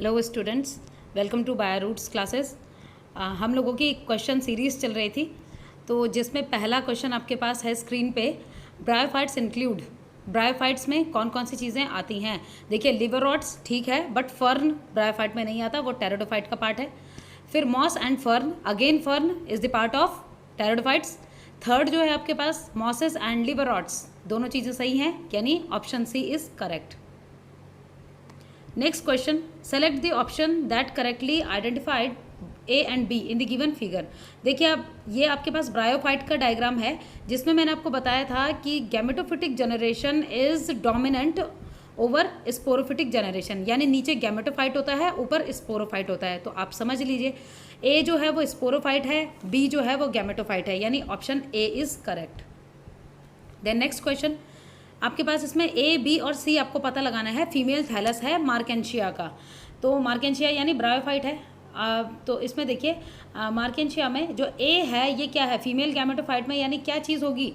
Hello students, welcome to bio roots classes. हम लोगों की क्वेश्चन सीरीज़ चल रही थी, तो जिसमें पहला क्वेश्चन आपके पास है स्क्रीन पे। ब्रायोफाइट्स इंक्लूड, ब्रायोफाइट्स में कौन कौन सी चीज़ें आती हैं। देखिए, लिवरॉड्स ठीक है, बट फर्न ब्रायोफाइट में नहीं आता, वो टेरिडोफाइट का पार्ट है। फिर moss and fern, again fern is the part of pteridophytes. Third जो है आपके पास मॉसेस एंड लिवरॉड्स, दोनों चीज़ें सही हैं, यानी option C is correct. Next question, select the option that correctly identified A and B in the given figure. देखिए, अब ये आपके पास ब्रायोफाइट का डायग्राम है, जिसमें मैंने आपको बताया था कि gametophytic generation is dominant over sporophytic generation, यानी नीचे गैमेटोफाइट होता है, ऊपर स्पोरोफाइट होता है। तो आप समझ लीजिए, ए जो है वो स्पोरोफाइट है, बी जो है वो गैमेटोफाइट है, यानी option A is correct. Then next question, आपके पास इसमें ए, बी और सी आपको पता लगाना है। फीमेल थैलस है मार्केंशिया का, तो मार्केंशिया यानी ब्रायोफाइट है। तो इसमें देखिए, मार्केंशिया में जो ए है ये क्या है, फीमेल गैमेटोफाइट में, यानी क्या चीज़ होगी,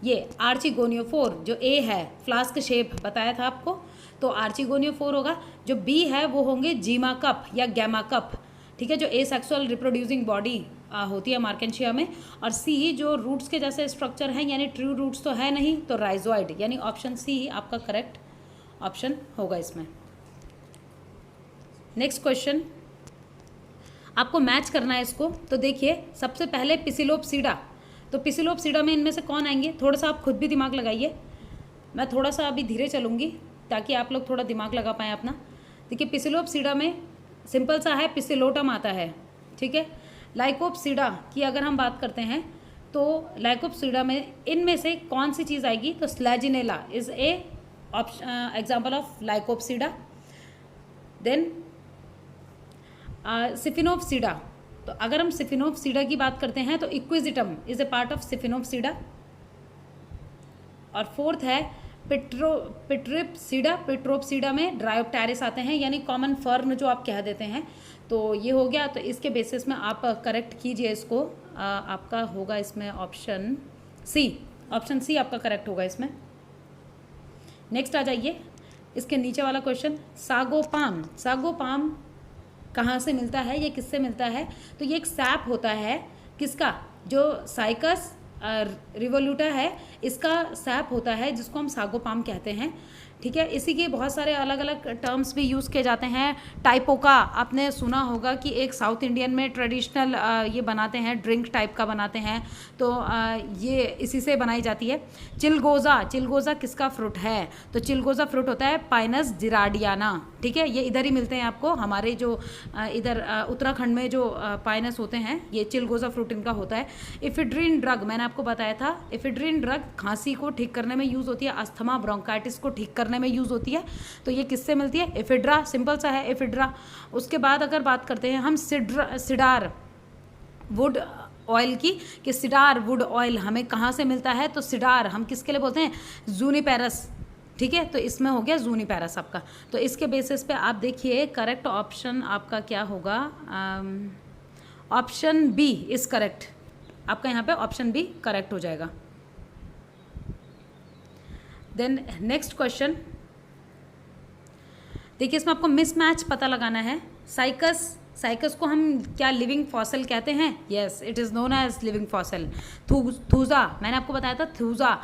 ये आर्चिगोनियोफोर। जो ए है फ्लास्क शेप बताया था आपको, तो आर्चिगोनियोफोर होगा। जो बी है वो होंगे जीमा कप या गैमा कप, ठीक है, जो ए सेक्सुअल रिप्रोड्यूसिंग बॉडी होती है मार्केंशिया में। और सी जो रूट्स के जैसे स्ट्रक्चर है, यानी ट्रू रूट्स तो है नहीं, तो राइजोइड, यानी ऑप्शन सी आपका करेक्ट ऑप्शन होगा इसमें। नेक्स्ट क्वेश्चन, आपको मैच करना है इसको। तो देखिए, सबसे पहले पिसिलोपसीडा, तो पिसिलोपसीडा में इनमें से कौन आएंगे, थोड़ा सा आप खुद भी दिमाग लगाइए। मैं थोड़ा सा अभी धीरे चलूँगी ताकि आप लोग थोड़ा दिमाग लगा पाएँ अपना। देखिए, पिसिलोपसीडा में सिंपल सा है, पिसिलोटम आता है, ठीक है। लाइकोप्सीडा की अगर हम बात करते हैं, तो लाइकोप्सीडा में इनमें से कौन सी चीज़ आएगी, तो Selaginella is a example of Lycopsida. Then Sphenopsida, तो अगर हम सिफिनोप्सीडा की बात करते हैं तो Equisetum is a part of Sphenopsida. और फोर्थ है पिट्रोप्सीडा में ड्रायोप्टेरिस आते हैं, यानी कॉमन फर्न जो आप कह देते हैं। तो ये हो गया, तो इसके बेसिस में आप करेक्ट कीजिए इसको। आपका होगा इसमें ऑप्शन सी, ऑप्शन सी आपका करेक्ट होगा इसमें। नेक्स्ट आ जाइए, इसके नीचे वाला क्वेश्चन, सागोपाम। सागोपाम कहाँ से मिलता है, ये किससे मिलता है, तो ये एक सैप होता है, किसका, जो साइकस रिवोल्यूटा है, इसका सैप होता है, जिसको हम सागोपाम कहते हैं, ठीक है। इसी के बहुत सारे अलग अलग टर्म्स भी यूज़ किए जाते हैं। टाइपोका आपने सुना होगा कि एक साउथ इंडियन में ट्रेडिशनल ये बनाते हैं, ड्रिंक टाइप का बनाते हैं, तो ये इसी से बनाई जाती है। चिलगोज़ा, चिलगोज़ा किसका फ्रूट है, तो चिलगोज़ा फ्रूट होता है पाइनस जिराडियाना, ठीक है। ये इधर ही मिलते हैं आपको, हमारे जो इधर उत्तराखंड में जो पाइनस होते हैं, ये चिलगोज़ा फ्रूट इनका होता है। इफिड्रिन ड्रग मैंने आपको बताया था, इफिड्रिन ड्रग खांसी को ठीक करने में यूज़ होती है, अस्थमा ब्रोंकाइटिस को ठीक करने में यूज़ होती है। तो ये किससे मिलती है, एफिड्रा, सिंपल सा है एफिड्रा। उसके बाद अगर बात करते हैं हम सिडार वुड ऑयल की, कि सिडार वुड ऑयल हमें कहाँ से मिलता है, तो सिडार हम किसके लिए बोलते हैं, जूनिपेरस, ठीक है। तो इसमें हो गया जूनिपेरस आपका। तो इसके बेसिस पे आप देखिए, करेक्ट ऑप्शन आपका क्या होगा, ऑप्शन बी इज करेक्ट। आपका यहाँ पे ऑप्शन बी करेक्ट हो जाएगा। देन नेक्स्ट क्वेश्चन, देखिए, इसमें आपको मिसमैच पता लगाना है। साइकस, साइकस को हम क्या लिविंग फॉसिल कहते हैं, yes it is known as living fossil. Thuja मैंने आपको बताया था, थूजा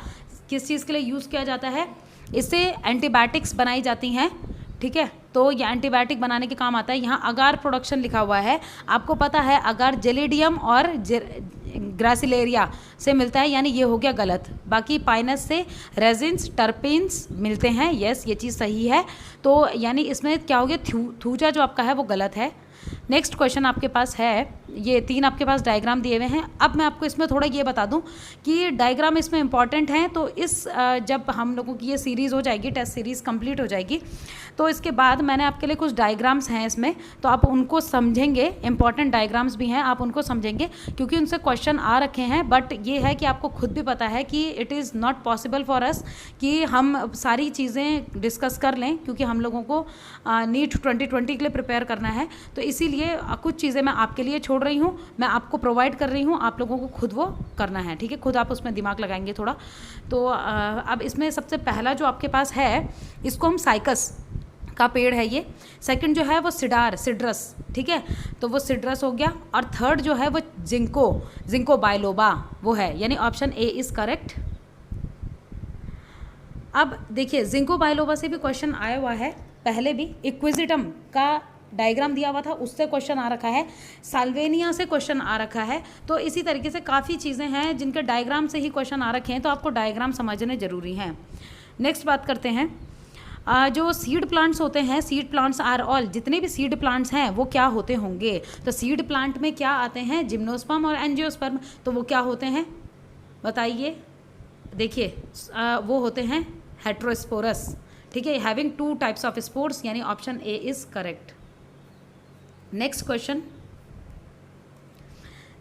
किस चीज़ के लिए यूज़ किया जाता है, इससे एंटीबायोटिक्स बनाई जाती हैं, ठीक है। तो ये एंटीबायोटिक बनाने के काम आता है। यहाँ अगार प्रोडक्शन लिखा हुआ है, आपको पता है अगार जेलिडियम और ग्रासिलेरिया से मिलता है, यानी ये हो गया गलत। बाकी पाइनस से रेजिन्स टर्पेन्स मिलते हैं, यस ये चीज़ सही है। तो यानी इसमें क्या हो गया, थूजा जो आपका है वो गलत है। नेक्स्ट क्वेश्चन आपके पास है, ये 3 आपके पास डायग्राम दिए हुए हैं। अब मैं आपको इसमें थोड़ा ये बता दूं कि डायग्राम इसमें इंपॉर्टेंट हैं। तो इस जब हम लोगों की ये सीरीज़ हो जाएगी, टेस्ट सीरीज़ कंप्लीट हो जाएगी, तो इसके बाद मैंने आपके लिए कुछ डायग्राम्स हैं इसमें, तो आप उनको समझेंगे, इंपॉर्टेंट डायग्राम्स भी हैं, आप उनको समझेंगे क्योंकि उनसे क्वेश्चन आ रखे हैं। बट ये है कि आपको खुद भी पता है कि it is not possible for us कि हम सारी चीज़ें डिस्कस कर लें, क्योंकि हम लोगों को नीट 2020 के लिए प्रिपेयर करना है। तो इसीलिए कुछ चीज़ें मैं आपके लिए छोड़ रही हूँ, मैं आपको प्रोवाइड कर रही हूँ, आप लोगों को खुद वो करना है, ठीक है। खुद आप उसमें दिमाग लगाएंगे थोड़ा। तो अब इसमें सबसे पहला जो आपके पास है, इसको हम साइकस का पेड़ है ये। सेकंड जो है वो सिड्रस, ठीक है, तो वो सिड्रस हो गया। और थर्ड जो है वो जिंको बायलोबा वो है, यानी ऑप्शन ए इज़ करेक्ट। अब देखिए जिंको बायलोबा से भी क्वेश्चन आया हुआ है पहले भी, इक्विजिटम का डायग्राम दिया हुआ था उससे क्वेश्चन आ रखा है, साल्वेनिया से क्वेश्चन आ रखा है। तो इसी तरीके से काफ़ी चीज़ें हैं जिनके डायग्राम से ही क्वेश्चन आ रखे हैं, तो आपको डायग्राम समझने ज़रूरी हैं। नेक्स्ट बात करते हैं, जो सीड प्लांट्स होते हैं, सीड प्लांट्स आर ऑल, जितने भी सीड प्लांट्स हैं वो क्या होते होंगे। तो सीड प्लांट में क्या आते हैं, जिम्नोस्पर्म और एंजियोस्पर्म, तो वो क्या होते हैं बताइए। देखिए वो होते हैं हेट्रोस्पोरस, ठीक है, हैविंग 2 टाइप्स ऑफ स्पोर्स, यानी option A is correct. Next question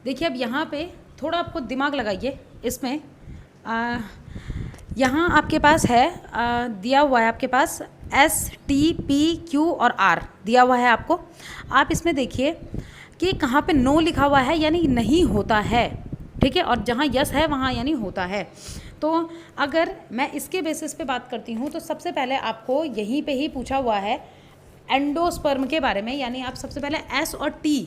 देखिए, अब यहाँ पे थोड़ा आपको दिमाग लगाइए इसमें। यहाँ आपके पास है दिया हुआ है आपके पास STPQ और R दिया हुआ है आपको। आप इसमें देखिए कि कहाँ पे नो लिखा हुआ है यानी नहीं होता है, ठीक है, और जहाँ यस है वहाँ यानी होता है। तो अगर मैं इसके बेसिस पे बात करती हूँ तो सबसे पहले आपको यहीं पे ही पूछा हुआ है एंडोस्पर्म के बारे में, यानी आप सबसे पहले S और T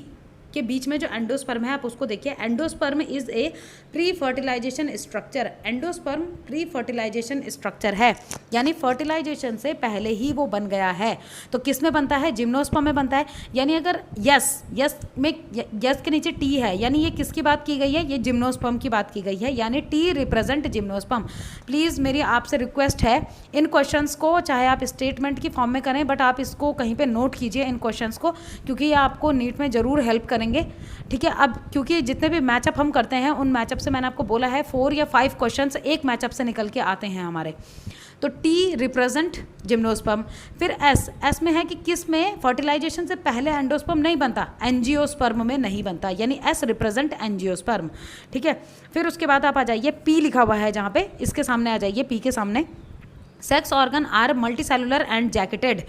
के बीच में जो एंडोस्पर्म है आप उसको देखिए। Endosperm is a pre fertilization structure, endosperm pre fertilization structure है, यानी फर्टिलाइजेशन से पहले ही वो बन गया है। तो किस में बनता है, जिम्नोस्पर्म में बनता है। यानी अगर यस के नीचे टी है, यानी ये किसकी बात की गई है, ये जिम्नोस्पर्म की बात की गई है, यानी टी रिप्रेजेंट जिम्नोस्पर्म। प्लीज़ मेरी आपसे रिक्वेस्ट है, इन क्वेश्चंस को चाहे आप स्टेटमेंट की फॉर्म में करें, बट आप इसको कहीं पे नोट कीजिए इन क्वेश्चंस को, क्योंकि ये आपको नीट में ज़रूर हेल्प करेंगे, ठीक है। अब क्योंकि जितने भी मैचअप हम करते हैं उन मैचअप से मैंने आपको बोला है 4 या 5 क्वेश्चंस एक मैचअप से निकल के आते हैं हमारे। तो टी रिप्रेजेंट जिम्नोस्पर्म। फिर एस में है कि किस में फर्टिलाइजेशन से पहले एंडोस्पर्म नहीं बनता, एंजियोस्पर्म में नहीं बनता, यानी एस रिप्रेजेंट एंजियोस्पर्म, ठीक है। फिर उसके बाद आप आ जाइए, पी लिखा हुआ है जहाँ पे, इसके सामने आ जाइए, पी के सामने, sex organ are multicellular and jacketed,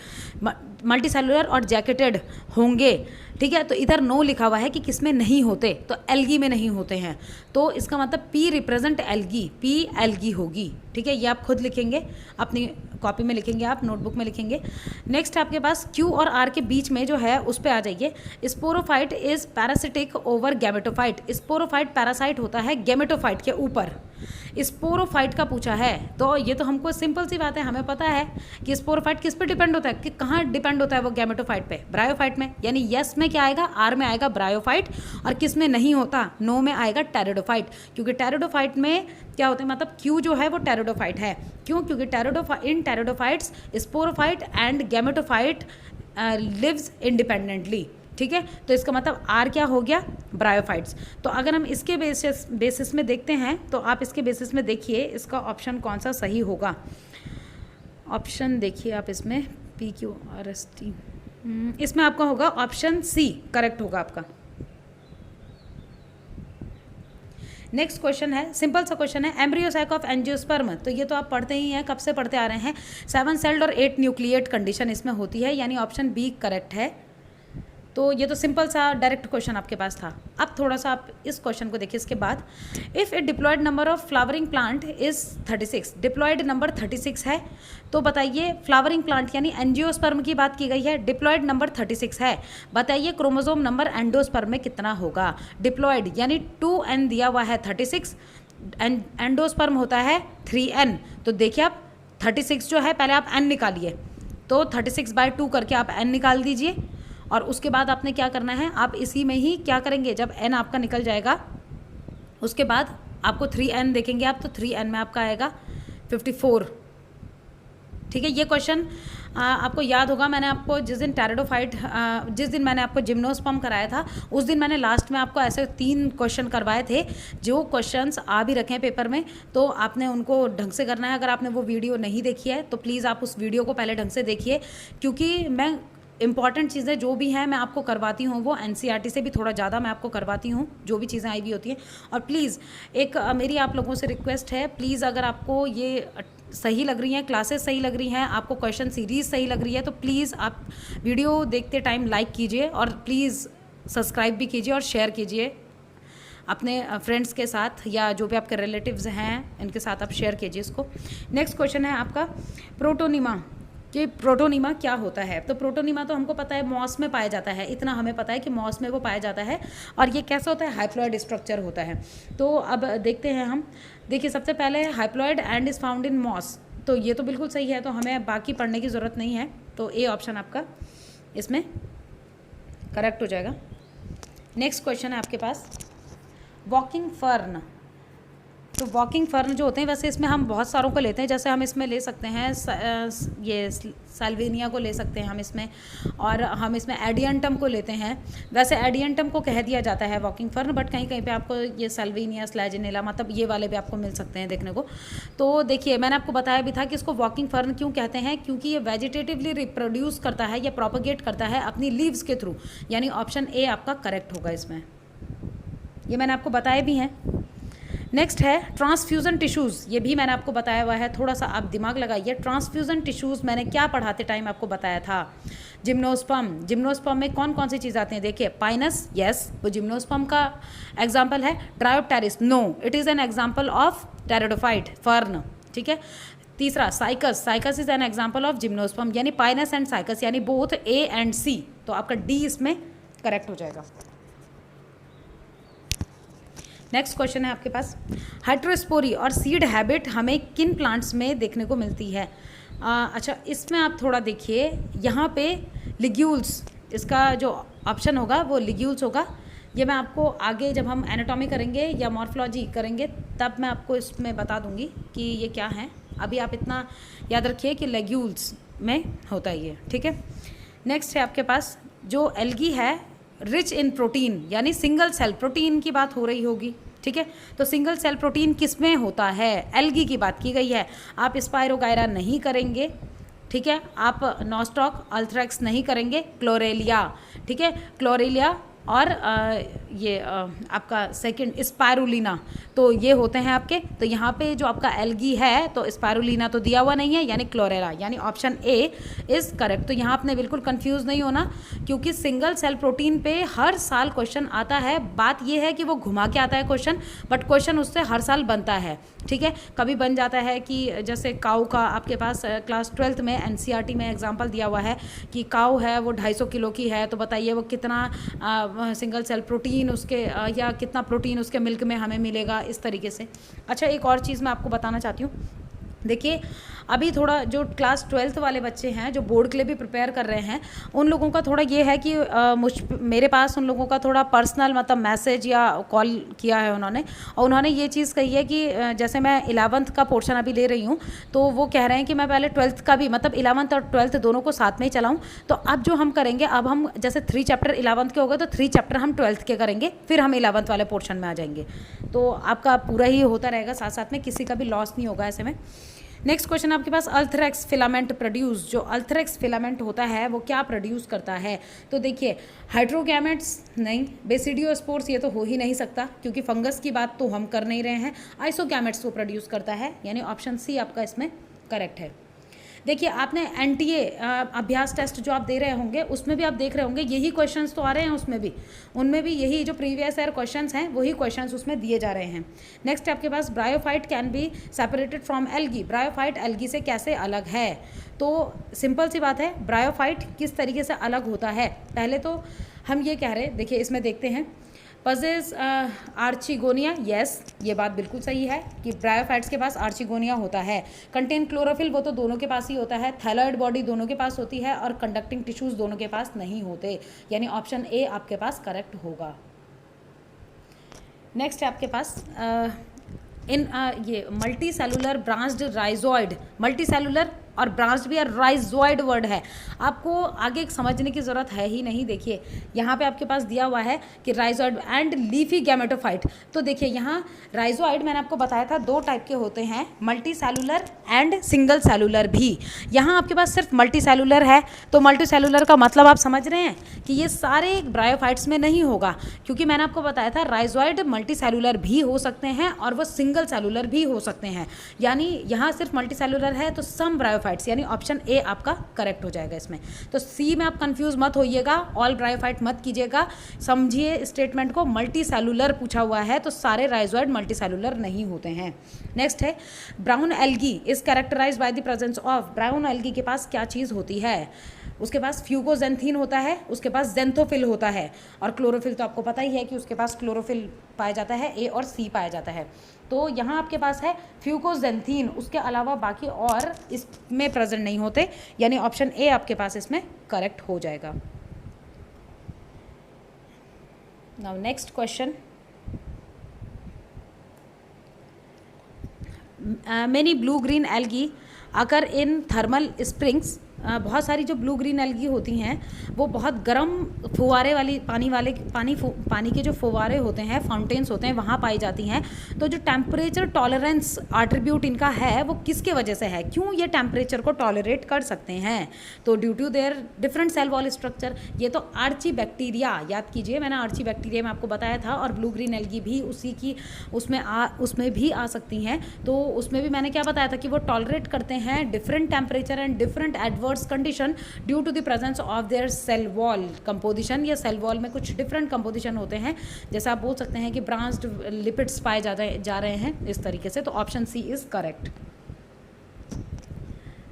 multicellular और जैकेटेड होंगे, ठीक है। तो इधर नो लिखा हुआ है कि किस में नहीं होते, तो एल्गी में नहीं होते हैं, तो इसका मतलब P represent algae, P algae होगी, ठीक है। ये आप खुद लिखेंगे, अपनी कॉपी में लिखेंगे, आप नोटबुक में लिखेंगे। नेक्स्ट आपके पास क्यू और आर के बीच में जो है उस पर आ जाइए। Sporophyte is parasitic over gametophyte, sporophyte parasite होता है गैमेटोफाइट के ऊपर, स्पोरोफाइट का पूछा है। तो ये तो हमको सिंपल सी बात है, हमें पता है कि स्पोरोफाइट किस पे डिपेंड होता है, कि कहाँ डिपेंड होता है वो गैमेटोफाइट पे, ब्रायोफाइट में, यानी यस में क्या आएगा, आर में आएगा ब्रायोफाइट, और किस में नहीं होता, नो में आएगा टेरिडोफाइट, क्योंकि टेरिडोफाइट में क्या होता है, मतलब क्यू जो है वो टेरिडोफाइट है। क्यों, क्योंकि इन pteridophytes sporophyte and gametophyte lives independently, ठीक है। तो इसका मतलब आर क्या हो गया, ब्रायोफाइट्स। तो अगर हम इसके बेसिस में देखते हैं, तो आप इसके बेसिस में देखिए इसका ऑप्शन कौन सा सही होगा। ऑप्शन देखिए आप इसमें PQRST, इसमें आपका होगा ऑप्शन सी करेक्ट होगा आपका। नेक्स्ट क्वेश्चन है, सिंपल सा क्वेश्चन है, एम्ब्रियोसाइक ऑफ एंजियोस्पर्म, तो ये तो आप पढ़ते ही हैं, कब से पढ़ते आ रहे हैं। 7 सेल्ड और 8 न्यूक्लिएट कंडीशन इसमें होती है, यानी ऑप्शन बी करेक्ट है। तो ये तो सिंपल सा डायरेक्ट क्वेश्चन आपके पास था। अब थोड़ा सा आप इस क्वेश्चन को देखिए इसके बाद, if a diploid number of flowering plant is 36, diploid number 36 है, तो बताइए फ्लावरिंग प्लांट यानी एंजियोस्पर्म की बात की गई है, डिप्लॉयड नंबर 36 है, बताइए क्रोमोसोम नंबर एंडोस्पर्म में कितना होगा। डिप्लॉयड यानी 2n दिया हुआ है 36, एंडोस्पर्म होता है 3n, तो देखिए आप 36 जो है पहले आप n निकालिए, तो 36/2 करके आप n निकाल दीजिए, और उसके बाद आपने क्या करना है, आप इसी में ही क्या करेंगे, जब n आपका निकल जाएगा उसके बाद आपको 3n देखेंगे आप, तो 3n में आपका आएगा 54, ठीक है। ये क्वेश्चन आपको याद होगा, मैंने आपको जिस दिन टेरिडोफाइट, जिस दिन मैंने आपको जिम्नोस्पर्म कराया था उस दिन मैंने लास्ट में आपको ऐसे 3 क्वेश्चन करवाए थे, जो क्वेश्चंस आ भी रखे हैं पेपर में, तो आपने उनको ढंग से करना है। अगर आपने वो वीडियो नहीं देखी है तो प्लीज़ आप उस वीडियो को पहले ढंग से देखिए, क्योंकि मैं इंपॉर्टेंट चीज़ें जो भी हैं मैं आपको करवाती हूँ, वो NCERT से भी थोड़ा ज़्यादा मैं आपको करवाती हूँ, जो भी चीज़ें आई हुई होती हैं। और प्लीज़ एक मेरी आप लोगों से रिक्वेस्ट है, प्लीज़ अगर आपको ये सही लग रही हैं, क्लासेस सही लग रही हैं, आपको क्वेश्चन सीरीज़ सही लग रही है, तो प्लीज़ आप वीडियो देखते टाइम लाइक कीजिए, और प्लीज़ सब्सक्राइब भी कीजिए और शेयर कीजिए अपने फ्रेंड्स के साथ, या जो भी आपके रिलेटिव्स हैं इनके साथ आप शेयर कीजिए इसको। नेक्स्ट क्वेश्चन है आपका, प्रोटोनिमा कि प्रोटोनिमा क्या होता है। तो प्रोटोनिमा तो हमको पता है मॉस में पाया जाता है, इतना हमें पता है कि मॉस में वो पाया जाता है। और ये कैसा होता है, हाइप्लॉइड स्ट्रक्चर होता है। तो अब देखते हैं हम, देखिए सबसे पहले haploid and is found in moss, तो ये तो बिल्कुल सही है, तो हमें बाकी पढ़ने की ज़रूरत नहीं है। तो ए ऑप्शन आपका इसमें करेक्ट हो जाएगा। नेक्स्ट क्वेश्चन है आपके पास, वॉकिंग फर्न। तो वॉकिंग फर्न जो होते हैं, वैसे इसमें हम बहुत सारों को लेते हैं, जैसे हम इसमें ले सकते हैं ये साल्विनिया को ले सकते हैं हम इसमें, और हम इसमें एडियंटम को लेते हैं। वैसे एडियंटम को कह दिया जाता है वॉकिंग फर्न, बट कहीं कहीं पे आपको ये साल्विनिया, स्लैजिनेला, मतलब ये वाले भी आपको मिल सकते हैं देखने को। तो देखिए मैंने आपको बताया भी था कि इसको वॉकिंग फर्न क्यों कहते हैं, क्योंकि ये वेजिटेटिवली रिप्रोड्यूस करता है या प्रोपोगेट करता है अपनी लीव्स के थ्रू, यानी ऑप्शन ए आपका करेक्ट होगा इसमें, ये मैंने आपको बताया भी हैं। नेक्स्ट है ट्रांसफ्यूज़न टिश्यूज़, ये भी मैंने आपको बताया हुआ है, थोड़ा सा आप दिमाग लगाइए। ट्रांसफ्यूज़न टिश्यूज़ मैंने क्या पढ़ाते टाइम आपको बताया था, जिम्नोस्पर्म। जिम्नोस्पर्म में कौन कौन सी चीज़ आती हैं, देखिए पाइनस, यस वो जिम्नोस्पर्म का एग्जाम्पल है। Dryopteris, no it is an example of pteridophyte fern, ठीक है। तीसरा cycas, cycas is an example of gymnosperm, यानी पाइनस एंड साइकस, यानी बोथ ए एंड सी, तो आपका डी इसमें करेक्ट हो जाएगा। नेक्स्ट क्वेश्चन है आपके पास, हाइड्रोस्पोरी और सीड हैबिट हमें किन प्लांट्स में देखने को मिलती है। अच्छा इसमें आप थोड़ा देखिए, यहाँ पे लिग्यूल्स, इसका जो ऑप्शन होगा वो लिग्यूल्स होगा। ये मैं आपको आगे जब हम एनाटॉमी करेंगे या मॉर्फोलॉजी करेंगे तब मैं आपको इसमें बता दूंगी कि ये क्या है। अभी आप इतना याद रखिए कि लेग्यूल्स में होता है ये, ठीक है। नेक्स्ट है आपके पास जो एल्गी है, रिच इन प्रोटीन, यानी सिंगल सेल प्रोटीन की बात हो रही होगी, ठीक है। तो सिंगल सेल प्रोटीन किस में होता है, एल्गी की बात की गई है। आप स्पायरोगायरा नहीं करेंगे, ठीक है, आप नॉस्टॉक अल्थ्रेक्स नहीं करेंगे, क्लोरेलिया, ठीक है, क्लोरेलिया और ये आपका सेकंड स्पायरुलिना, तो ये होते हैं आपके। तो यहाँ पे जो आपका एल्गी है तो स्पायरुलिना तो दिया हुआ नहीं है, यानी क्लोरेला, यानी ऑप्शन ए इज़ करेक्ट। तो यहाँ आपने बिल्कुल कंफ्यूज नहीं होना, क्योंकि सिंगल सेल प्रोटीन पे हर साल क्वेश्चन आता है। बात ये है कि वो घुमा के आता है क्वेश्चन, बट क्वेश्चन उससे हर साल बनता है, ठीक है। कभी बन जाता है कि जैसे काऊ का आपके पास क्लास 12th में एनसीईआरटी में एग्जाम्पल दिया हुआ है कि काऊ है वो 250 किलो की है, तो बताइए वो कितना सिंगल सेल प्रोटीन उसके या कितना प्रोटीन उसके मिल्क में हमें मिलेगा, इस तरीके से। अच्छा एक और चीज़ मैं आपको बताना चाहती हूँ, देखिए अभी थोड़ा जो क्लास 12th वाले बच्चे हैं जो बोर्ड के लिए भी प्रिपेयर कर रहे हैं, उन लोगों का थोड़ा ये है कि मेरे पास उन लोगों का थोड़ा पर्सनल मतलब मैसेज या कॉल किया है उन्होंने, और उन्होंने ये चीज़ कही है कि जैसे मैं 11th का पोर्शन अभी ले रही हूँ, तो वो कह रहे हैं कि मैं पहले 12th का भी मतलब 11th और 12th दोनों को साथ में ही चलाऊँ। तो अब जो हम करेंगे, अब हम जैसे 3 चैप्टर 11th के हो गए तो 3 चैप्टर हम 12th के करेंगे, फिर हम 11th वाले पोर्शन में आ जाएंगे। तो आपका पूरा ही होता रहेगा साथ साथ में, किसी का भी लॉस नहीं होगा ऐसे में। नेक्स्ट क्वेश्चन आपके पास, अल्थ्रेक्स फिलामेंट प्रोड्यूस, जो अल्थ्रेक्स फिलामेंट होता है वो क्या प्रोड्यूस करता है। तो देखिए हाइड्रोगैमेट्स नहीं, बेसिडियोस्पोर्स ये तो हो ही नहीं सकता क्योंकि फंगस की बात तो हम कर नहीं रहे हैं। आइसोगैमेट्स को प्रोड्यूस करता है, यानी ऑप्शन सी आपका इसमें करेक्ट है। देखिए आपने एनटीए अभ्यास टेस्ट जो आप दे रहे होंगे उसमें भी आप देख रहे होंगे यही क्वेश्चंस तो आ रहे हैं उसमें भी, उनमें भी यही जो प्रीवियस ईयर क्वेश्चंस हैं वही क्वेश्चंस उसमें दिए जा रहे हैं। नेक्स्ट आपके पास, bryophyte can be separated from algae, bryophyte algae से कैसे अलग है। तो सिंपल सी बात है, ब्रायोफाइट किस तरीके से अलग होता है। पहले तो हम ये कह रहे हैं, देखिए इसमें देखते हैं, पजेज आर्चिगोनिया, यस ये बात बिल्कुल सही है कि ब्रायोफाइट्स के पास आर्चिगोनिया होता है। कंटेन क्लोरोफिल, वो तो दोनों के पास ही होता है। थैलॉइड बॉडी दोनों के पास होती है, और कंडक्टिंग टिश्यूज दोनों के पास नहीं होते, यानी ऑप्शन ए आपके पास करेक्ट होगा। नेक्स्ट है आपके पास ये multi cellular branched rhizoid, multi cellular और ब्रांच्ड भी राइजोइड वर्ड है, आपको आगे समझने की ज़रूरत है ही नहीं। देखिए यहाँ पे आपके पास दिया हुआ है कि राइजोइड एंड लीफी गैमेटोफाइट। तो देखिए यहाँ राइजोइड मैंने आपको बताया था 2 टाइप के होते हैं, multi cellular and single cellular भी। यहाँ आपके पास सिर्फ मल्टी सेलुलर है, तो मल्टी सेलुलर का मतलब आप समझ रहे हैं कि ये सारे ब्रायोफाइट्स में नहीं होगा, क्योंकि मैंने आपको बताया था राइजोइड मल्टी सेलुलर भी हो सकते हैं और वो सिंगल सेलुलर भी हो सकते हैं। यानी यहाँ सिर्फ मल्टी सेलुलर है तो सम ब्रायोफाइट ब्रायोफाइट्स, यानी ऑप्शन ए आपका करेक्ट हो जाएगा इसमें। तो सी में आप कंफ्यूज मत होइएगा, ऑल ब्रायोफाइट मत कीजिएगा, समझिए स्टेटमेंट को। मल्टी सेलुलर पूछा हुआ है तो सारे राइजोइड मल्टी सेलुलर नहीं होते हैं। नेक्स्ट है brown algae is characterized by the presence of. Brown algae के पास क्या चीज़ होती है? उसके पास फ्यूगोजेंथीन होता है, उसके पास जेंथोफिल होता है, और क्लोरोफिल तो आपको पता ही है कि उसके पास क्लोरोफिल पाया जाता है, ए और सी पाया जाता है। तो यहाँ आपके पास है फ्यूगोजेंथीन, उसके अलावा बाकी और इसमें प्रेजेंट नहीं होते, यानी ऑप्शन ए आपके पास इसमें करेक्ट हो जाएगा। Now next question, many blue green algae occur in thermal springs. बहुत सारी जो ब्लू ग्रीन एल्गी होती हैं वो बहुत गर्म फुवारे वाली पानी के जो फुवारे होते हैं, फाउंटेन्स होते हैं, वहाँ पाई जाती हैं। तो जो टेम्परेचर टॉलरेंस एट्रीब्यूट इनका है वो किसके वजह से है? क्यों ये टेम्परेचर को टॉलरेट कर सकते हैं? तो due to their different cell wall structure. ये तो आर्ची बैक्टीरिया, याद कीजिए मैंने आर्ची बैक्टीरिया में आपको बताया था, और ब्लू ग्रीन एल्गी भी उसी की उसमें भी आ सकती हैं। तो उसमें भी मैंने क्या बताया था कि वो टॉलरेट करते हैं different temperature and different adverse condition due to the presence of their cell wall composition, या सेल वॉल में कुछ डिफरेंट कंपोजिशन होते हैं। जैसे आप बोल सकते हैं कि ब्रांच्ड लिपिड्स पाए जा रहे हैं इस तरीके से। तो option C is correct.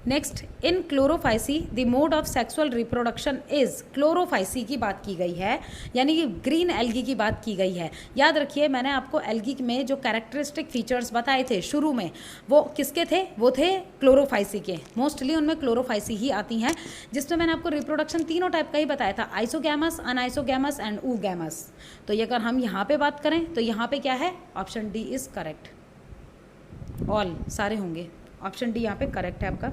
Next, in chlorophyceae the mode of sexual reproduction is. Chlorophyceae की बात की गई है, यानी कि ग्रीन एल्गी की बात की गई है। याद रखिए मैंने आपको एल्गी में जो कैरेक्टरिस्टिक फीचर्स बताए थे शुरू में, वो किसके थे? वो थे क्लोरोफाइसी के। मोस्टली उनमें क्लोरोफाइसी ही आती हैं, जिसमें मैंने आपको रिप्रोडक्शन तीनों टाइप का ही बताया था, आइसोगैमस, अनआइसोगैमस एंड ऊगैमस। तो ये अगर हम यहाँ पे बात करें तो यहाँ पे क्या है? Option D is correct. All सारे होंगे, ऑप्शन डी यहाँ पे करेक्ट है आपका।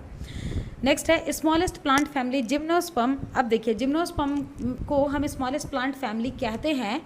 नेक्स्ट है स्मॉलेस्ट प्लांट फैमिली जिम्नोस्पर्म। अब देखिए जिम्नोस्पर्म को हम स्मॉलेस्ट प्लांट फैमिली कहते हैं,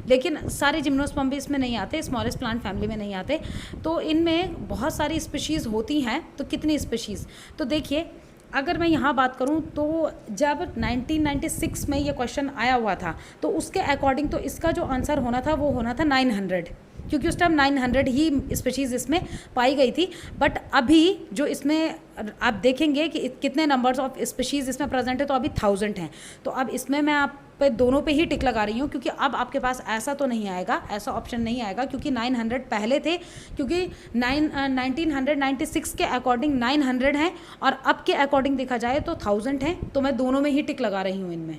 लेकिन सारे जिम्नोस्पर्म भी इसमें नहीं आते, स्मॉलेस्ट प्लांट फैमिली में नहीं आते। तो इनमें बहुत सारी स्पीशीज़ होती हैं। तो कितनी स्पीशीज़? तो देखिए अगर मैं यहाँ बात करूँ तो जब 1996 में ये क्वेश्चन आया हुआ था तो उसके अकॉर्डिंग तो इसका जो आंसर होना था वो होना था 900, क्योंकि उस टाइम 900 ही स्पीशीज़ इसमें पाई गई थी। बट अभी जो इसमें आप देखेंगे कि कितने नंबर्स ऑफ स्पीशीज़ इसमें प्रेजेंट है, तो अभी 1000 हैं। तो अब इसमें मैं आप पे दोनों पे ही टिक लगा रही हूँ, क्योंकि अब आपके पास ऐसा तो नहीं आएगा, ऐसा ऑप्शन नहीं आएगा, क्योंकि 900 पहले थे, क्योंकि 1996 के अकॉर्डिंग 900 हैं और अब के अकॉर्डिंग देखा जाए तो 1000 हैं। तो मैं दोनों में ही टिक लगा रही हूँ इनमें,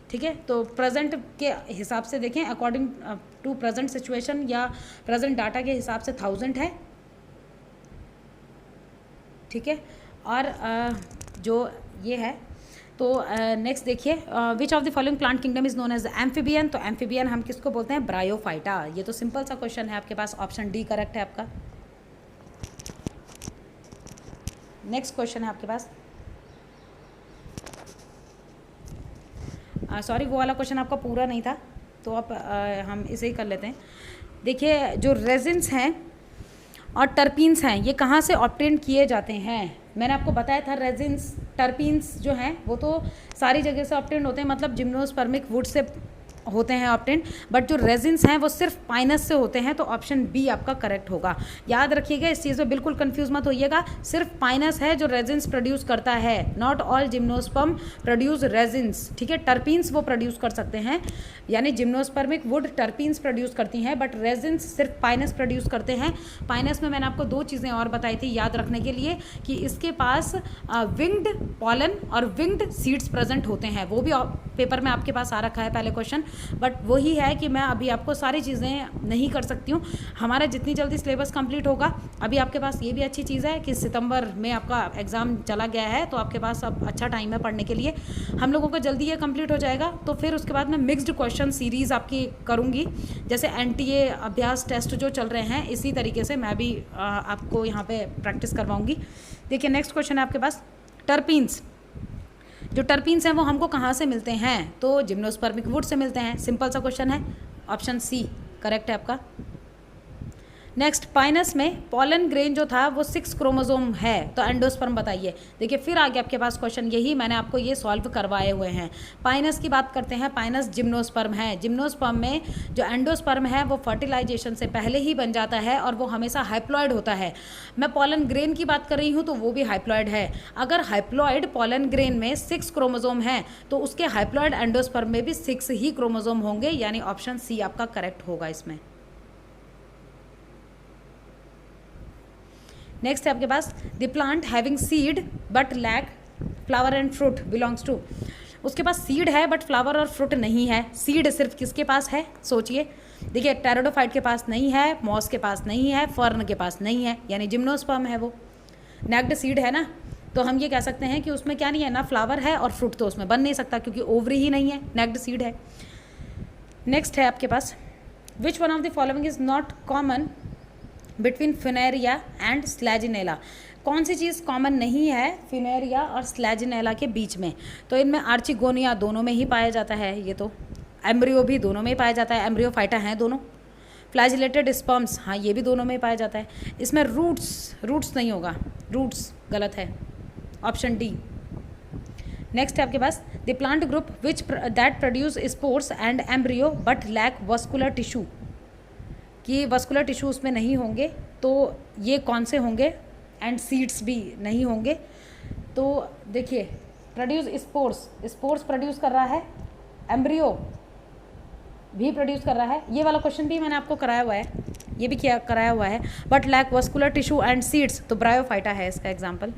ठीक है। तो प्रेजेंट के हिसाब से देखें, अकॉर्डिंग टू प्रेजेंट सिचुएशन या प्रेजेंट डाटा के हिसाब से 1000 है, ठीक है। और जो ये है तो नेक्स्ट देखिए, which of the following plant kingdom is known as amphibian. तो एम्फीबियन हम किसको बोलते हैं? ब्रायोफाइटा। ये तो सिंपल सा क्वेश्चन है आपके पास, ऑप्शन डी करेक्ट है आपका। नेक्स्ट क्वेश्चन है आपके पास, सॉरी वो वाला क्वेश्चन आपका पूरा नहीं था, तो आप हम इसे ही कर लेते हैं। देखिए जो रेजिन्स हैं और टर्पीन्स हैं ये कहाँ से ऑब्टेन किए जाते हैं? मैंने आपको बताया था रेजिन्स टर्पीन्स जो हैं वो तो सारी जगह से ऑब्टेन होते हैं, मतलब जिम्नोस्पर्मिक वुड से होते हैं ऑब्टेन, बट जो रेजिन्स हैं वो सिर्फ पाइनस से होते हैं। तो ऑप्शन बी आपका करेक्ट होगा। याद रखिएगा इस चीज़ में बिल्कुल कंफ्यूज मत होइएगा, सिर्फ पाइनस है जो रेजिन्स प्रोड्यूस करता है, not all gymnosperm produce resins, ठीक है। टर्पीन्स वो प्रोड्यूस कर सकते हैं, यानी जिम्नोस्पर्मिक वुड टर्पीन्स प्रोड्यूस करती हैं, बट रेजिन्स सिर्फ पाइनस प्रोड्यूस करते हैं। पाइनस में मैंने आपको दो चीज़ें और बताई थी याद रखने के लिए, कि इसके पास विंग्ड पॉलन और विंग्ड सीड्स प्रेजेंट होते हैं। वो भी पेपर में आपके पास आ रखा है पहले क्वेश्चन, बट वही है कि मैं अभी आपको सारी चीज़ें नहीं कर सकती हूँ। हमारा जितनी जल्दी सिलेबस कंप्लीट होगा, अभी आपके पास ये भी अच्छी चीज़ है कि सितंबर में आपका एग्ज़ाम चला गया है, तो आपके पास अब अच्छा टाइम है पढ़ने के लिए। हम लोगों का जल्दी ये कंप्लीट हो जाएगा, तो फिर उसके बाद मैं मिक्स्ड क्वेश्चन सीरीज़ आपकी करूँगी, जैसे NTA अभ्यास टेस्ट जो चल रहे हैं इसी तरीके से मैं भी आपको यहाँ पे प्रैक्टिस करवाऊँगी। देखिए नेक्स्ट क्वेश्चन है आपके पास, टर्पीन्स। जो टर्पीन्स हैं वो हमको कहाँ से मिलते हैं? तो जिम्नोस्पर्मिक वुड से मिलते हैं, सिंपल सा क्वेश्चन है, ऑप्शन सी करेक्ट है आपका। नेक्स्ट, पाइनस में पॉलन ग्रेन जो था वो 6 क्रोमोसोम है, तो एंडोस्पर्म बताइए। देखिए फिर आगे आपके पास क्वेश्चन, यही मैंने आपको ये सॉल्व करवाए हुए हैं। पाइनस की बात करते हैं, पाइनस जिम्नोस्पर्म है। जिम्नोस्पर्म में जो एंडोस्पर्म है वो फर्टिलाइजेशन से पहले ही बन जाता है और वो हमेशा हाइप्लॉइड होता है। मैं पॉलन ग्रेन की बात कर रही हूँ तो वो भी हाइप्लॉइड है। अगर हाइप्लॉइड पॉलन ग्रेन में 6 क्रोमोसोम है तो उसके हाइप्लॉइड एंडोस्पर्म में भी 6 ही क्रोमोसोम होंगे, यानी ऑप्शन सी आपका करेक्ट होगा इसमें। नेक्स्ट है आपके पास, the plant having seed but lack flower and fruit belongs to. उसके पास सीड है बट फ्लावर और फ्रूट नहीं है। सीड सिर्फ किसके पास है, सोचिए। देखिए टेरिडोफाइट के पास नहीं है, मॉस के पास नहीं है, फर्न के पास नहीं है, यानी जिम्नोस्पर्म है वो। नेक्ड सीड है ना, तो हम ये कह सकते हैं कि उसमें क्या नहीं है, ना फ्लावर है और फ्रूट तो उसमें बन नहीं सकता क्योंकि ओवरी ही नहीं है, नेक्ड सीड है। नेक्स्ट है आपके पास, which one of the following is not common between Funaria and Selaginella. कौन सी चीज़ कॉमन नहीं है फिनेरिया और स्लैजिनेला के बीच में, तो इनमें आर्चिगोनिया दोनों में ही पाया जाता है, ये तो एम्ब्रियो भी दोनों में ही पाया जाता है, एम्ब्रियो फाइटा हैं दोनों। फ्लैजिलेटेड स्पर्म्स, हाँ ये भी दोनों में ही पाया जाता है। इसमें रूट्स नहीं होगा, रूट्स गलत है, ऑप्शन डी। नेक्स्ट है आपके पास, the plant group which that produce spores and embryo but lack vascular tissue, कि वस्कुलर टिश्यू उसमें नहीं होंगे, तो ये कौन से होंगे, एंड सीड्स भी नहीं होंगे। तो देखिए प्रोड्यूस स्पोर्स प्रोड्यूस कर रहा है, एम्ब्रियो भी प्रोड्यूस कर रहा है, ये वाला क्वेश्चन भी मैंने आपको कराया हुआ है, ये भी किया कराया हुआ है, but lack vascular tissue and seeds, तो ब्रायोफाइटा है इसका example.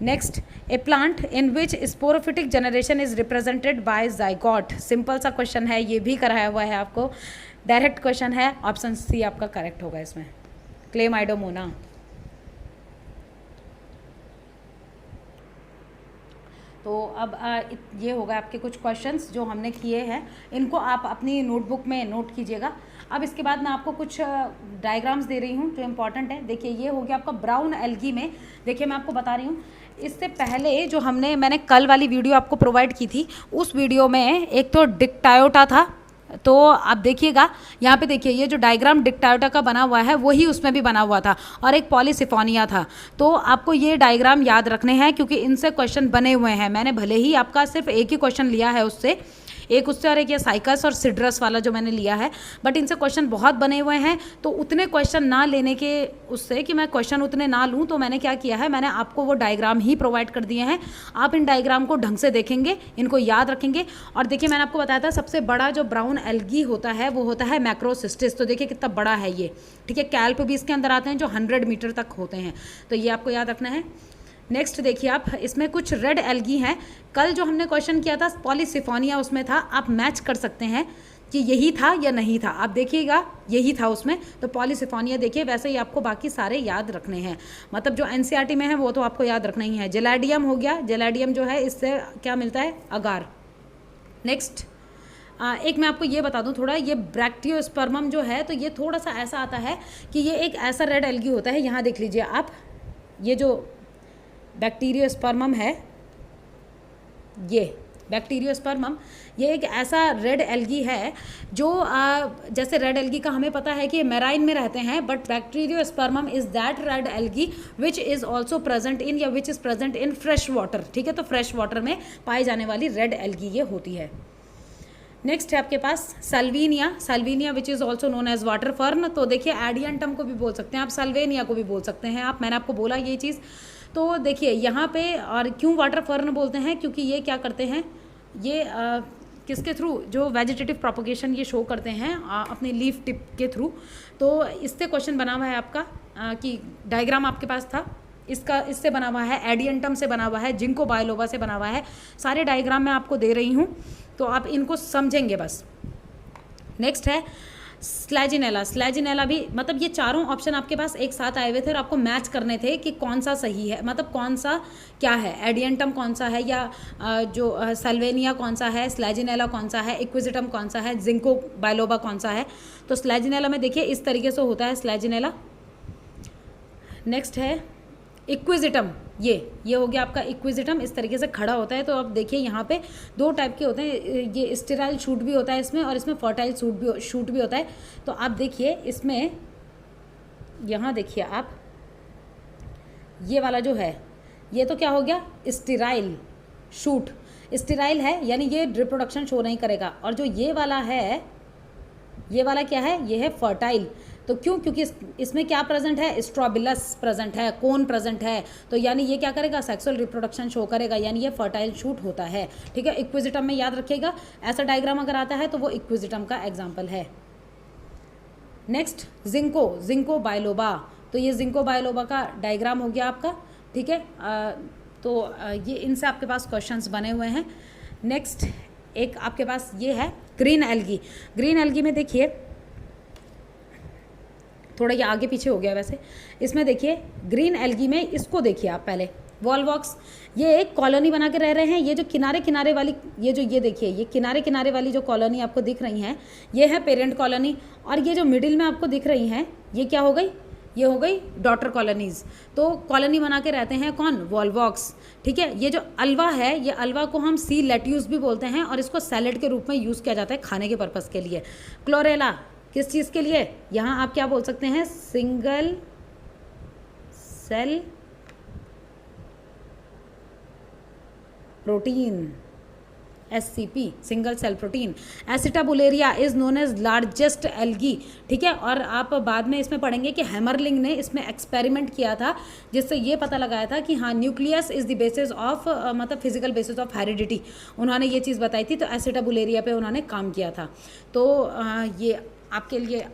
Next, a plant in which sporophytic generation is represented by zygote. Simple सा क्वेश्चन है, ये भी कराया हुआ है आपको, डायरेक्ट क्वेश्चन है, ऑप्शन सी आपका करेक्ट होगा इसमें, क्लेमाइडोमोना। तो अब ये होगा आपके कुछ क्वेश्चंस जो हमने किए हैं, इनको आप अपनी नोटबुक में नोट कीजिएगा। अब इसके बाद मैं आपको कुछ डायग्राम्स दे रही हूँ जो इम्पॉर्टेंट है। देखिए ये हो गया आपका ब्राउन एल्गी में, देखिए मैं आपको बता रही हूँ, इससे पहले जो मैंने कल वाली वीडियो आपको प्रोवाइड की थी, उस वीडियो में एक तो डिक्टायोटा था, तो आप देखिएगा यहाँ पे, देखिए ये जो डायग्राम डिक्टायोटा का बना हुआ है वही उसमें भी बना हुआ था, और एक पॉलीसिफोनिया था। तो आपको ये डायग्राम याद रखने हैं क्योंकि इनसे क्वेश्चन बने हुए हैं। मैंने भले ही आपका सिर्फ एक ही क्वेश्चन लिया है उससे, एक उससे और एक ये साइकस और सिड्रस वाला जो मैंने लिया है, बट इनसे क्वेश्चन बहुत बने हुए हैं। तो उतने क्वेश्चन ना लेने के उससे कि मैं क्वेश्चन उतने ना लूँ, तो मैंने क्या किया है, मैंने आपको वो डायग्राम ही प्रोवाइड कर दिए हैं। आप इन डायग्राम को ढंग से देखेंगे, इनको याद रखेंगे। और देखिए मैंने आपको बताया था सबसे बड़ा जो ब्राउन एल्गी होता है वो होता है मैक्रोसिस्टिस, तो देखिए कितना बड़ा है ये, ठीक है। कैल्प भी इसके अंदर आते हैं जो 100 मीटर तक होते हैं, तो ये आपको याद रखना है। नेक्स्ट देखिए आप, इसमें कुछ रेड एल्गी हैं। कल जो हमने क्वेश्चन किया था पॉलीसिफोनिया, उसमें था, आप मैच कर सकते हैं कि यही था या नहीं था। आप देखिएगा यही था उसमें, तो पॉलीसिफोनिया देखिए। वैसे ही आपको बाकी सारे याद रखने हैं, मतलब जो एनसीईआरटी में है वो तो आपको याद रखना ही है। जेलाडियम हो गया, जेलाडियम जो है इससे क्या मिलता है, अगार। नेक्स्ट एक मैं आपको ये बता दूं थोड़ा, ये ब्रैक्टियोस्पर्मम जो है तो ये थोड़ा सा ऐसा आता है कि ये एक ऐसा रेड एल्गी होता है। यहाँ देख लीजिए आप, ये जो बैक्टीरियोस्पर्मम है, ये बैक्टीरियोस्पर्मम, ये एक ऐसा रेड एल्गी है जो जैसे रेड एल्गी का हमें पता है कि ये मैराइन में रहते हैं, but Batrachospermum is that red algae which is also present in, या which is present in fresh water, ठीक है। तो फ्रेश वाटर में पाई जाने वाली रेड एल्गी ये होती है। नेक्स्ट है आपके पास Salvinia which is also known as water fern. तो देखिए एडियंटम को भी बोल सकते हैं आप, सल्वेनिया को भी बोल सकते हैं आप, मैंने आपको बोला ये चीज़। तो देखिए यहाँ पे, और क्यों वाटर फर्न बोलते हैं, क्योंकि ये क्या करते हैं, ये किसके थ्रू, जो वेजिटेटिव प्रोपोगेशन ये शो करते हैं अपने लीफ टिप के थ्रू। तो इससे क्वेश्चन बना हुआ है आपका कि डायग्राम आपके पास था, इससे बना हुआ है, एडियंटम से बना हुआ है, जिंको बायोलोबा से बना हुआ है। सारे डायग्राम मैं आपको दे रही हूँ तो आप इनको समझेंगे बस। नेक्स्ट है स्लैजिनेला भी, मतलब ये चारों ऑप्शन आपके पास एक साथ आए हुए थे और आपको मैच करने थे कि कौन सा सही है, मतलब कौन सा क्या है, एडियंटम कौन सा है, या जो सल्वेनिया कौन सा है, स्लैजिनेला कौन सा है, इक्विजिटम कौन सा है, जिंको बायोलोबा कौन सा है। तो स्लैजिनेला में देखिए इस तरीके से होता है स्लैजिनेला। नेक्स्ट है इक्विजिटम, ये हो गया आपका इक्विजिटम, इस तरीके से खड़ा होता है। तो अब देखिए यहाँ पे दो टाइप के होते हैं, ये स्टेराइल शूट भी होता है इसमें, और इसमें फर्टाइल शूट भी होता है। तो आप देखिए इसमें, यहाँ देखिए आप, ये वाला जो है ये तो क्या हो गया, स्टेराइल शूट, स्टेराइल है, यानी ये रिप्रोडक्शन शो नहीं करेगा। और जो ये वाला है, ये वाला क्या है, ये है फर्टाइल। तो क्यों, क्योंकि इसमें क्या प्रेजेंट है, स्ट्रोबिलस प्रेजेंट है, कोन प्रेजेंट है। तो यानी ये क्या करेगा, सेक्सुअल रिप्रोडक्शन शो करेगा, यानी ये फर्टाइल शूट होता है। ठीक है, इक्विजिटम में याद रखिएगा, ऐसा डायग्राम अगर आता है तो वो इक्विजिटम का एग्जाम्पल है। Next ginkgo biloba. तो ये जिंको बायलोबा का डायग्राम हो गया आपका। ठीक है, ये इनसे आपके पास क्वेश्चंस बने हुए हैं। नेक्स्ट एक आपके पास ये है ग्रीन एल्गी। ग्रीन एल्गी में देखिए, थोड़ा ये आगे पीछे हो गया वैसे, इसमें देखिए ग्रीन एल्गी में इसको देखिए आप पहले, वॉलवॉक्स, ये एक कॉलोनी बना के रह रहे हैं। ये जो किनारे किनारे वाली, ये देखिए, ये किनारे किनारे वाली जो कॉलोनी आपको दिख रही हैं, ये है पेरेंट कॉलोनी। और ये जो मिडिल में आपको दिख रही हैं, ये क्या हो गई, ये हो गई डॉटर कॉलोनीज। तो कॉलोनी बना के रहते हैं कौन, वॉलवॉक्स। ठीक है, ये जो अल्वा है, ये अल्वा को हम सी लेट्यूस भी बोलते हैं, और इसको सैलेड के रूप में यूज़ किया जाता है खाने के पर्पज़ के लिए। क्लोरेला किस चीज़ के लिए, यहाँ आप क्या बोल सकते हैं, single cell protein, SCP, single cell protein. Acetabularia is known as largest algae. ठीक है, और आप बाद में इसमें पढ़ेंगे कि हैमरलिंग ने इसमें एक्सपेरिमेंट किया था, जिससे ये पता लगाया था कि हाँ, nucleus is the basis of, मतलब फिजिकल बेसिस ऑफ हेरिडिटी, उन्होंने ये चीज़ बताई थी। तो एसिटाबुलेरिया पे उन्होंने काम किया था। तो ये आपके लिए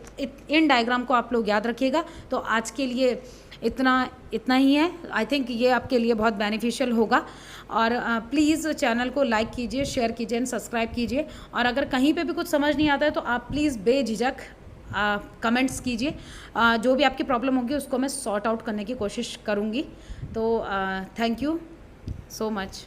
इन डायग्राम को आप लोग याद रखिएगा। तो आज के लिए इतना ही है। आई थिंक ये आपके लिए बहुत बेनिफिशियल होगा। और प्लीज़ चैनल को लाइक कीजिए, शेयर कीजिए एंड सब्सक्राइब कीजिए। और अगर कहीं पे भी कुछ समझ नहीं आता है तो आप प्लीज़ बेझिझक कमेंट्स कीजिए। जो भी आपकी प्रॉब्लम होगी उसको मैं सॉर्ट आउट करने की कोशिश करूँगी। तो थैंक यू सो मच।